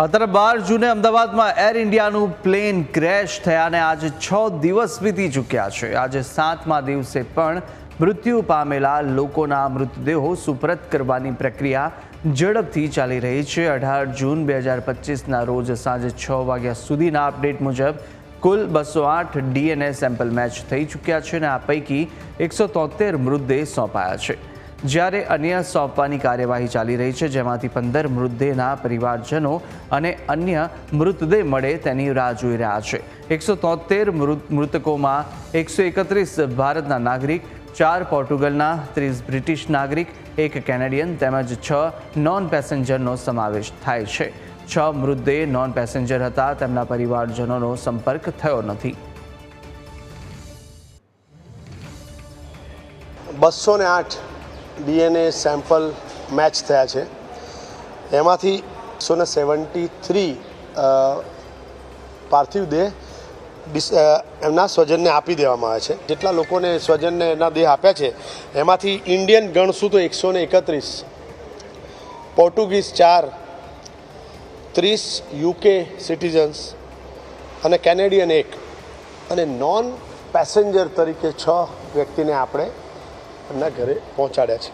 અત્યારે 12 જૂને અમદાવાદમાં એર ઇન્ડિયાનું પ્લેન ક્રેશ થયાને આજે 6 દિવસ વીતી ચૂક્યા છે। આજે 7મા દિવસે પણ મૃત્યુ પામેલા લોકોના મૃતદેહો સુપરત કરવાની પ્રક્રિયા ઝડપથી ચાલી રહી છે। 18 જૂન 2025ના રોજ સાંજે 6 વાગ્યા સુધીના અપડેટ મુજબ કુલ 208 ડીએનએ સેમ્પલ મેચ થઈ ચૂક્યા છે અને આ પૈકી 173 મૃતદેહ સોંપાયા છે, જ્યારે અન્ય સોંપવાની કાર્યવાહી ચાલી રહી છે, જેમાંથી 15 મૃતદેહના પરિવારજનો અને અન્ય મૃતદેહ મળે તેની રાહ જોઈ રહ્યા છે। 173 મૃતકોમાં 131 ભારતના નાગરિક, 4 પોર્ટુગલના, 30 બ્રિટિશ નાગરિક, 1 કેનેડિયન તેમજ 6 નોન પેસેન્જરનો સમાવેશ થાય છે। 6 મૃતદેહ નોન પેસેન્જર હતા, તેમના પરિવારજનોનો સંપર્ક થયો નથી। 208 ડીએનએ સેમ્પલ મેચ થયા છે। એમાંથી 173 પાર્થિવ દેહ એમના સ્વજનને આપી દેવામાં આવે છે। જેટલા લોકોને સ્વજનને એના દેહ આપ્યા છે એમાંથી ઇન્ડિયન ગણશું તો 131, પોર્ટુગીઝ 4, 30 યુકે સિટીઝન્સ અને કેનેડિયન 1 અને નોન પેસેન્જર તરીકે 6 વ્યક્તિને આપણે એમના ઘરે પહોંચાડ્યા છે।